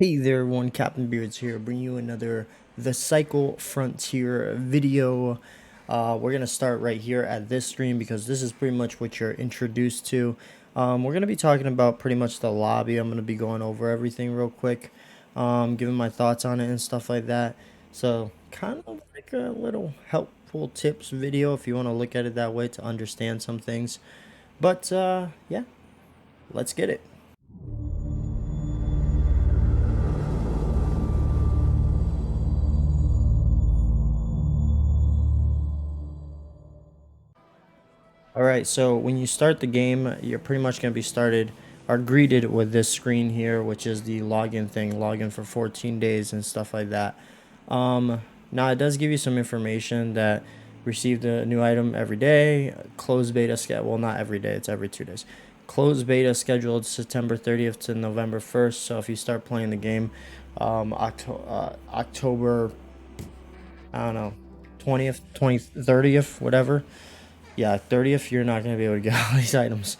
Hey there everyone, Captain Beards here, bringing you another The Cycle Frontier video. We're going to start right here at this screen because this is pretty much what you're introduced to. We're going to be talking about pretty much the lobby. I'm going to be going over everything real quick, giving my thoughts on it and stuff like that. So kind of like a little helpful tips video if you want to look at it that way to understand some things. But yeah, let's get it. Alright, so when you start the game, you're pretty much going to be started or greeted with this screen here, which is the login thing, login for 14 days and stuff like that. Now it does give you some information that received a new item every day, closed beta schedule, well not every day, it's every 2 days. Closed beta scheduled September 30th to November 1st, so if you start playing the game October, I don't know, 20th, 20th, 30th, whatever. Yeah, 30th, you're not going to be able to get all these items.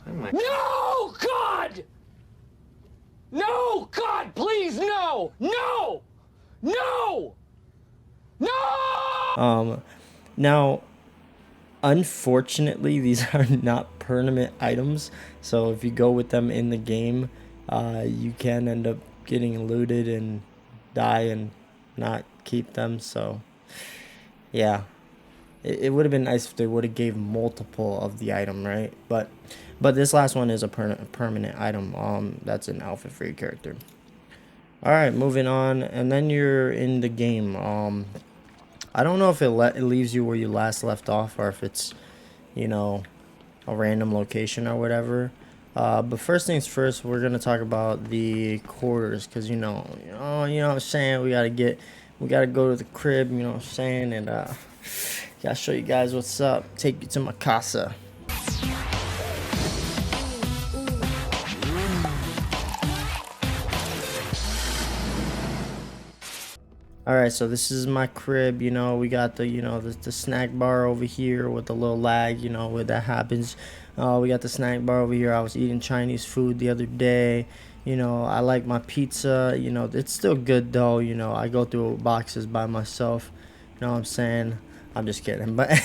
No, God! No, God, please, no! No! No! No! Now, unfortunately, these are not permanent items. So if you go with them in the game, you can end up getting looted and die and not keep them. So, yeah. It would have been nice if they would have gave multiple of the item, right? But this last one is a permanent item. That's an outfit for your character. All right, moving on, and then you're in the game. I don't know if it leaves you where you last left off, or if it's, you know, a random location or whatever. But first things first, we're gonna talk about the quarters, cause you know what I'm saying. We gotta go to the crib, you know what I'm saying, and gotta show you guys what's up. Take you to my casa. Alright, so this is my crib, you know, we got the, the snack bar over here with the little lag, you know, where that happens. We got the snack bar over here. I was eating Chinese food the other day. You know, I like my pizza, you know, it's still good though, you know, I go through boxes by myself, you know what I'm saying? I'm just kidding, but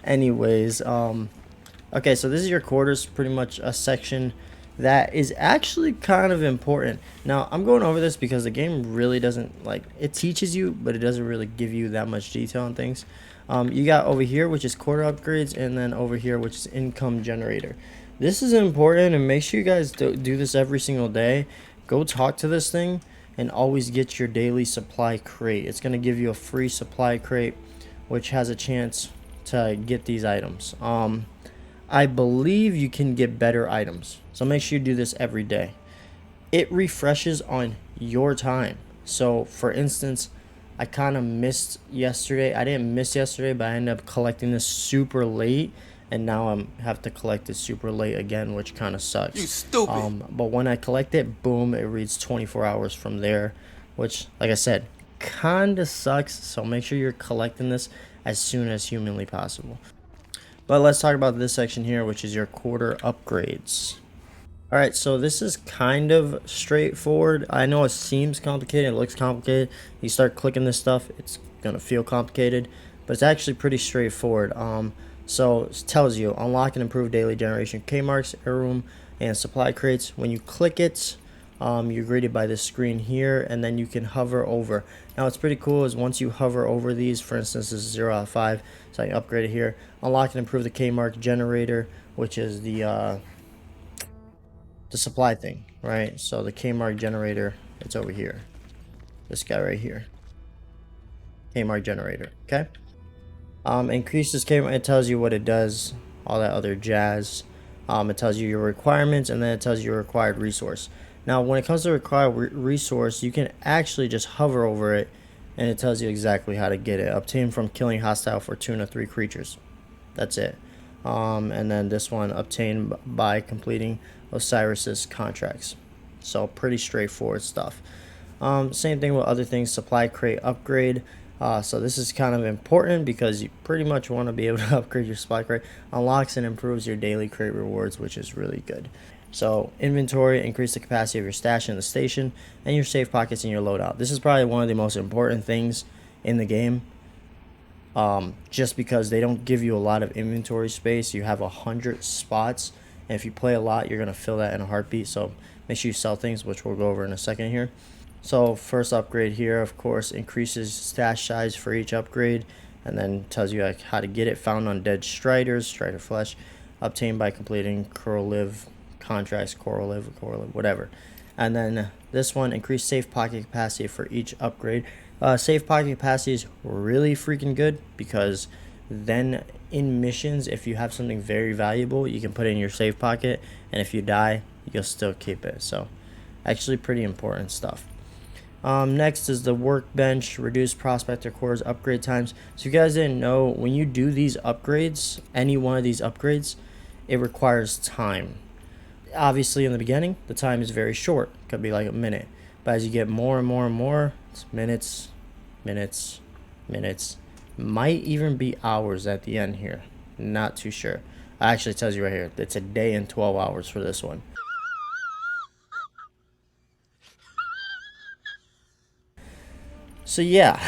anyways, okay, so this is your quarters, pretty much a section that is actually kind of important. Now, I'm going over this because the game really doesn't, like, it teaches you, but it doesn't really give you that much detail on things. You got over here, which is quarter upgrades, and then over here, which is income generator. This is important, and make sure you guys do this every single day. Go talk to this thing and always get your daily supply crate. It's going to give you a free supply crate, which has a chance to get these items. I believe you can get better items, so make sure you do this every day. It refreshes on your time. So for instance, I kind of missed yesterday. I didn't miss yesterday, but I ended up collecting this super late, and now I'm have to collect it super late again, which kind of sucks. You stupid. But when I collect it, boom, it reads 24 hours from there, which, like I said, kind of sucks. So make sure you're collecting this as soon as humanly possible. But let's talk about this section here, which is your quarter upgrades. Alright, so this is kind of straightforward. I know it seems complicated, it looks complicated. You start clicking this stuff, it's gonna feel complicated, but it's actually pretty straightforward. So it tells you unlock and improve daily generation K-marks, heirloom, and supply crates. When you click it, you're greeted by this screen here, and then you can hover over. Now what's pretty cool is once you hover over these, for instance, this is 0 out of 5, so I can upgrade it here. Unlock and improve the K-mark generator, which is the supply thing, right? So the K-mark generator, it's over here. This guy right here. K-mark generator, okay? Increases K-mark, it tells you what it does, all that other jazz. It tells you your requirements, and then it tells you your required resource. Now, when it comes to required resource, you can actually just hover over it, and it tells you exactly how to get it. Obtain from killing hostile Fortuna 3 creatures. That's it. And then this one, obtained by completing Osiris's contracts. So pretty straightforward stuff. Same thing with other things. Supply crate upgrade. So this is kind of important because you pretty much want to be able to upgrade your supply crate. Unlocks and improves your daily crate rewards, which is really good. So inventory, increase the capacity of your stash in the station, and your safe pockets in your loadout. This is probably one of the most important things in the game. Just because they don't give you a lot of inventory space. You have 100 spots, and if you play a lot, you're gonna fill that in a heartbeat. So make sure you sell things, which we'll go over in a second here. So first upgrade here, of course, increases stash size for each upgrade, and then tells you like how to get it. Found on dead striders, strider flesh, obtained by completing coral live contracts, coral live, whatever. And then this one, increase safe pocket capacity for each upgrade. Safe pocket capacity is really freaking good, because then in missions, if you have something very valuable, you can put it in your safe pocket, and if you die, you'll still keep it. So actually pretty important stuff. Next is the workbench, reduce prospector cores upgrade times. So you guys didn't know, when you do these upgrades, any one of these upgrades, it requires time. Obviously in the beginning, the time is very short, could be like a minute, but as you get more and more and more, it's minutes, minutes, minutes, might even be hours at the end here. Not too sure. Actually, it tells you right here, it's a day and 12 hours for this one. So yeah,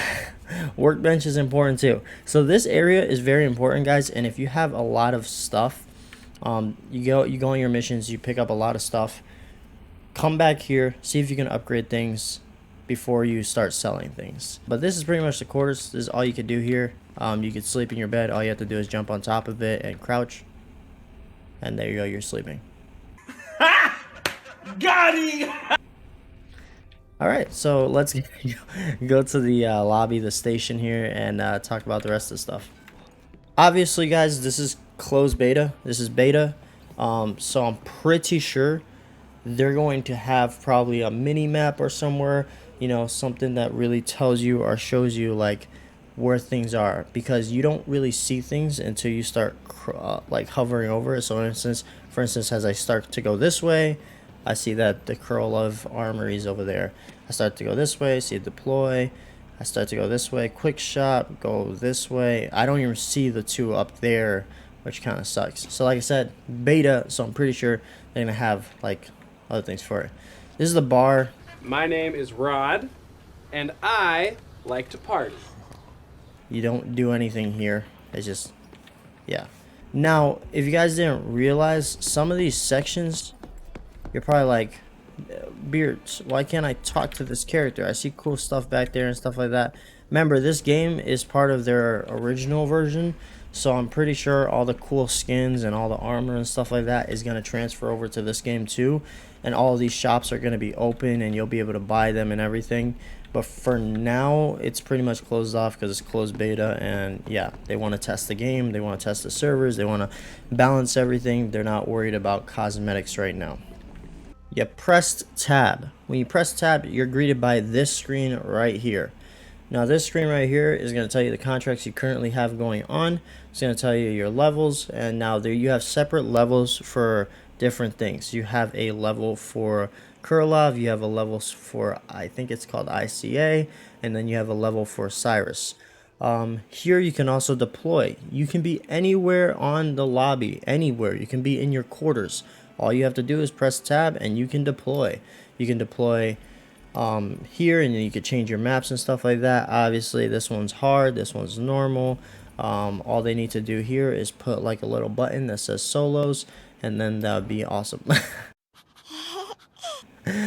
workbench is important too. So this area is very important, guys, and if you have a lot of stuff, you go on your missions, you pick up a lot of stuff, come back here, see if you can upgrade things before you start selling things. But this is pretty much the quarters. This is all you can do here. You can sleep in your bed. All you have to do is jump on top of it and crouch, and there you go, you're sleeping. Got him! All right, so let's go to the lobby, the station here, and talk about the rest of the stuff. Obviously, guys, this is closed beta. This is beta, so I'm pretty sure they're going to have probably a mini map or somewhere, you know, something that really tells you or shows you like where things are, because you don't really see things until you start like hovering over it. So for instance, as I start to go this way, I see that the curl of Armory is over there. I start to go this way, see deploy. I start to go this way, quick shot, go this way. I don't even see the two up there, which kind of sucks. So like I said, beta, so I'm pretty sure they're gonna have like other things for it. This is the bar. My name is Rod, and I like to party. You don't do anything here. It's just, yeah. Now, if you guys didn't realize, some of these sections, you're probably like, BEARDZ, why can't I talk to this character? I see cool stuff back there and stuff like that. Remember, this game is part of their original version, so I'm pretty sure all the cool skins and all the armor and stuff like that is going to transfer over to this game too, and all of these shops are going to be open and you'll be able to buy them and everything. But for now, it's pretty much closed off because it's closed beta, and yeah, they want to test the game, they want to test the servers, they want to balance everything. They're not worried about cosmetics right now. You pressed tab. When you press tab, you're greeted by this screen right here. Now this screen right here is going to tell you the contracts you currently have going on. It's going to tell you your levels, and now there you have separate levels for different things. You have a level for Kurlov, you have a level for, I think it's called ICA, and then you have a level for Cyrus. Here you can also deploy. You can be anywhere on the lobby, anywhere. You can be in your quarters. All you have to do is press tab and you can deploy. You can deploy here, and then you can change your maps and stuff like that. Obviously this one's hard, this one's normal. All they need to do here is put like a little button that says solos, and then that would be awesome.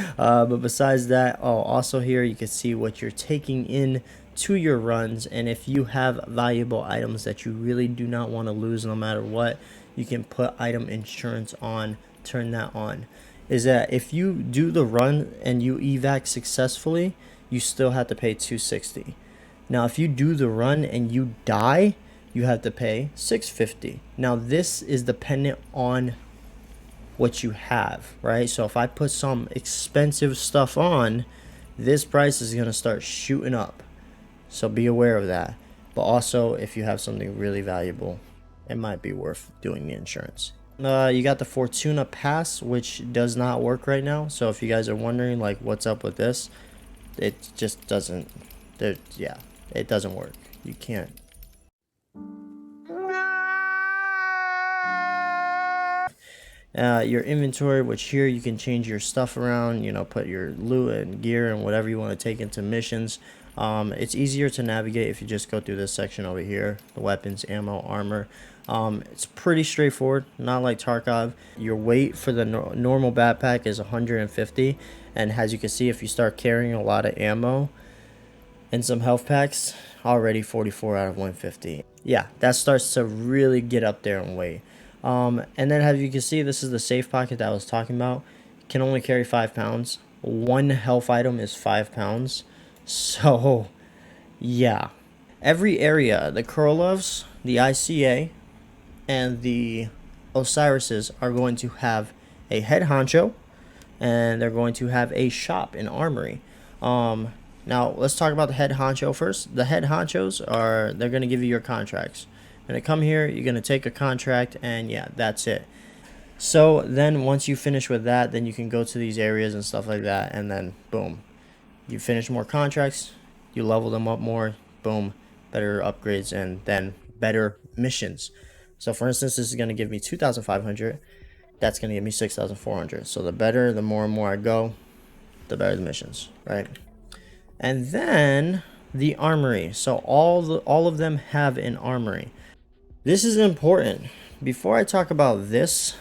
But besides that, also here you can see what you're taking in to your runs, and if you have valuable items that you really do not want to lose no matter what, you can put item insurance on, turn that on. Is that if you do the run and you evac successfully, you still have to pay $260. Now if you do the run and you die, you have to pay $650. Now this is dependent on what you have, right? So if I put some expensive stuff on, this price is going to start shooting up, so be aware of that. But also, if you have something really valuable, it might be worth doing the insurance. You got the Fortuna Pass, which does not work right now. So if you guys are wondering like what's up with this, it just doesn't, yeah, it doesn't work. You can't. Your inventory, which here you can change your stuff around, you know, put your loot and gear and whatever you want to take into missions. It's easier to navigate if you just go through this section over here, the weapons, ammo, armor. It's pretty straightforward, not like Tarkov. Your weight for the normal backpack is 150, and as you can see, if you start carrying a lot of ammo and some health packs, already 44 out of 150. Yeah, that starts to really get up there in weight. And then as you can see, this is the safe pocket that I was talking about. Can only carry 5 pounds. One health item is 5 pounds. So, yeah. Every area, the Krolovs, the ICA, and the Osiris's are going to have a head honcho, and they're going to have a shop in Armory. Now let's talk about the head honcho first. The head honchos are, they're going to give you your contracts. You're going to come here, you're going to take a contract, and yeah, that's it. So then once you finish with that, then you can go to these areas and stuff like that, and then boom, you finish more contracts, you level them up more, boom, better upgrades, and then better missions. So for instance, this is going to give me 2,500. That's going to give me 6,400. So the better, the more and more I go, the better the missions, right? And then the armory. So all of them have an armory. This is important. Before I talk about this,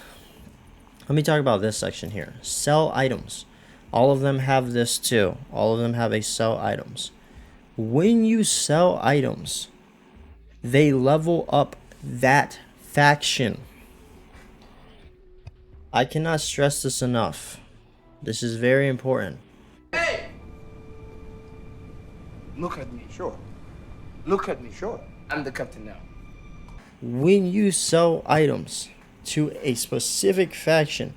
let me talk about this section here. Sell items. All of them have this too. All of them have a sell items. When you sell items, they level up that faction. I cannot stress this enough. This is very important. Hey! Look at me, sure. Look at me, sure. I'm the captain now. When you sell items to a specific faction,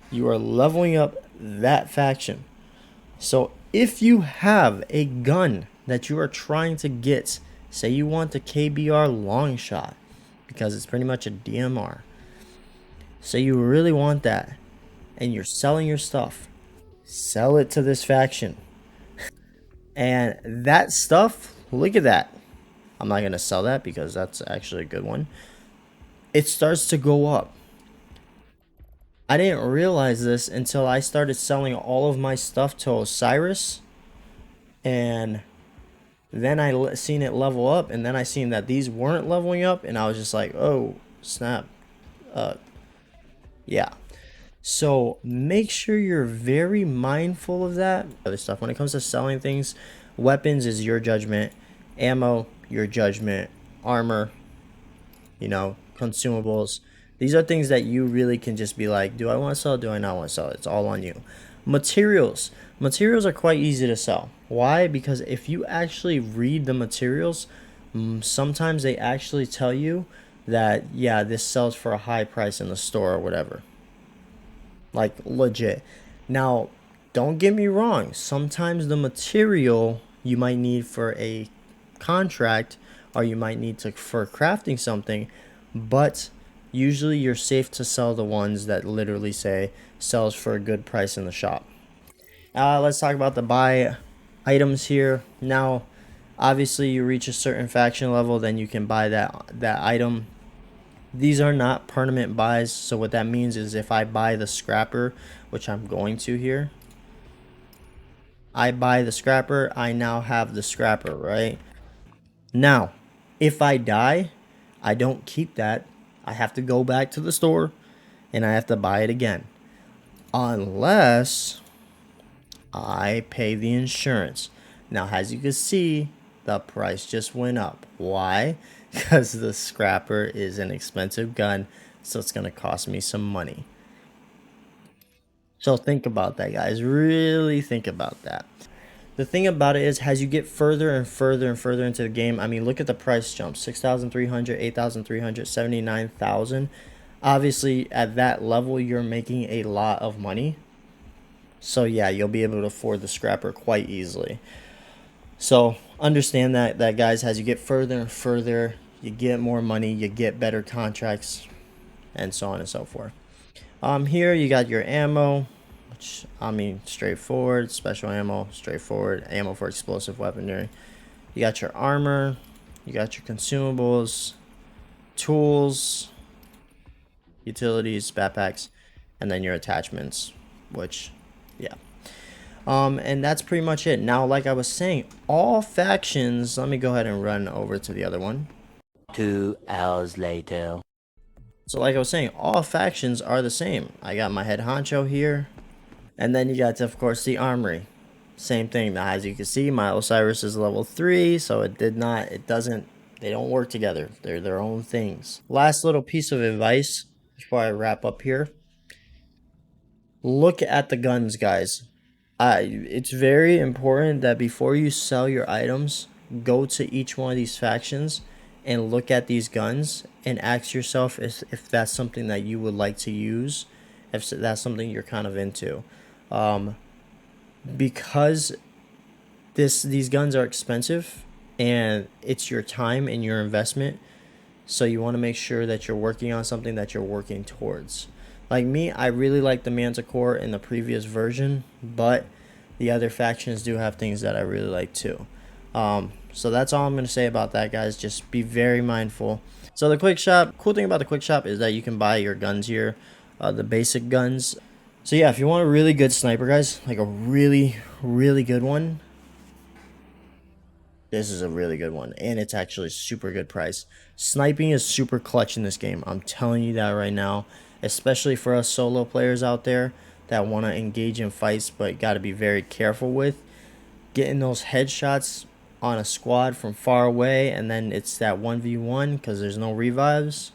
you are leveling up that faction. So if you have a gun that you are trying to get, say you want the KBR long shot, because it's pretty much a DMR. Say you really want that, and you're selling your stuff, sell it to this faction. And that stuff, look at that. I'm not going to sell that because that's actually a good one. It starts to go up. I didn't realize this until I started selling all of my stuff to Osiris. And then I seen it level up, and then I seen that these weren't leveling up, and I was just like, oh, snap. Yeah. So make sure you're very mindful of that. Other stuff. When it comes to selling things, weapons is your judgment. Ammo, your judgment. Armor, you know, consumables. These are things that you really can just be like, do I want to sell? Do I not want to sell? It's all on you. Materials. Materials are quite easy to sell. Why? Because if you actually read the materials, sometimes they actually tell you that, yeah, this sells for a high price in the store or whatever. Like, legit. Now, don't get me wrong. Sometimes the material you might need for a contract, or you might need to for crafting something, but usually you're safe to sell the ones that literally say sells for a good price in the shop. Let's talk about the buy items here. Now, obviously you reach a certain faction level, then you can buy that item. These are not permanent buys, so what that means is if I buy the scrapper, which I'm going to here, I buy the scrapper, I now have the scrapper, right? Now, if I die, I don't keep that. I have to go back to the store and I have to buy it again. Unless I pay the insurance. Now, as you can see, the price just went up. Why? Because the scrapper is an expensive gun, so it's going to cost me some money. So think about that, guys. Really think about that. The thing about it is, as you get further and further and further into the game, I mean, look at the price jump. 6,300, 8,300, 79,000. Obviously, at that level, you're making a lot of money. So yeah, you'll be able to afford the scrapper quite easily. So understand that guys, as you get further and further, you get more money, you get better contracts, and so on and so forth. Here you got your ammo, which I mean straightforward. Special ammo, straightforward. Ammo for explosive weaponry. You got your armor, you got your consumables, tools, utilities, backpacks. and then your attachments, which, yeah. And that's pretty much it. Now, like I was saying, all factions, let me go ahead and run over to the other one. 2 hours later. So like I was saying, all factions are the same. I got my head honcho here, and then you got, of course, the Armory. Same thing. Now, as you can see, my Osiris is level 3, so they don't work together. They're their own things. Last little piece of advice before I wrap up here. Look at the guns, guys. It's very important that before you sell your items, go to each one of these factions and look at these guns and ask yourself if that's something that you would like to use, if that's something you're kind of into. Because these guns are expensive and it's your time and your investment, so you want to make sure that you're working on something that you're working towards. Like me, I really like the Manticore in the previous version, but the other factions do have things that I really like too. So that's all I'm going to say about that, guys. Just be very mindful. So the quick shop, cool thing about the quick shop is that you can buy your guns here, the basic guns. So yeah, if you want a really good sniper, guys, like a really, really good one, this is a really good one, and it's actually super good price. Sniping is super clutch in this game. I'm telling you that right now, especially for us solo players out there that want to engage in fights but got to be very careful with getting those headshots on a squad from far away, and then it's that 1v1 because there's no revives.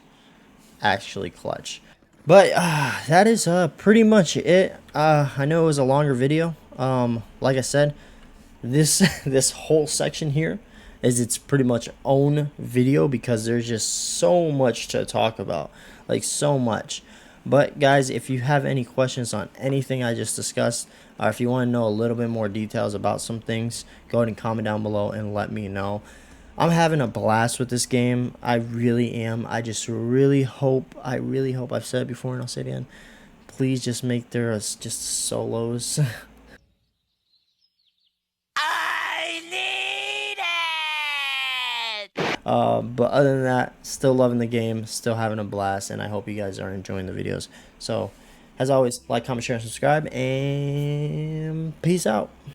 Actually clutch. But that is pretty much it. I know it was a longer video. Like I said, this whole section here is its pretty much own video because there's just so much to talk about, like so much. But guys, if you have any questions on anything I just discussed, or if you want to know a little bit more details about some things, go ahead and comment down below and let me know. I'm having a blast with this game. I really am. I just really hope, I've said it before and I'll say it again, please just make there just solos. But other than that, still loving the game, still having a blast, and I hope you guys are enjoying the videos. So, as always, like, comment, share, and subscribe, and peace out.